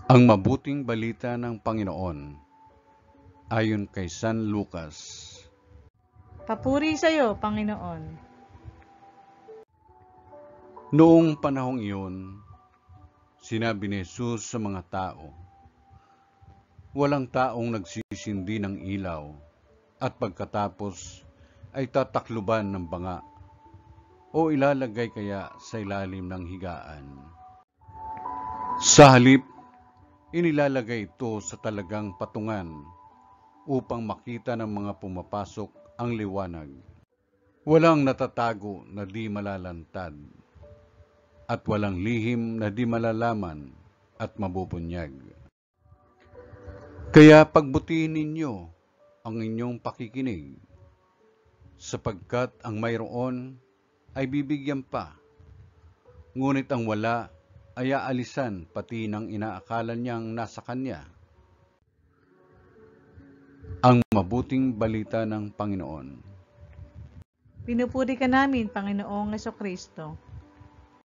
Ang mabuting balita ng Panginoon ayon kay San Lucas. Papuri sa iyo, Panginoon. Noong panahong iyon, sinabi ni Jesus sa mga tao, walang taong nagsisindi ng ilaw at pagkatapos ay tatakluban ng banga o ilalagay kaya sa ilalim ng higaan. Sa halip, inilalagay ito sa talagang patungan upang makita ng mga pumapasok ang liwanag. Walang natatago na di malalantad at walang lihim na di malalaman at mabubunyag. Kaya pagbutihin ninyo ang inyong pakikinig, sapagkat ang mayroon ay bibigyan pa, ngunit ang wala ay aalisan pati ng inaakala niyang nasa kanya. Ang mabuting balita ng Panginoon. Pinupuri ka namin, Panginoong Jesucristo.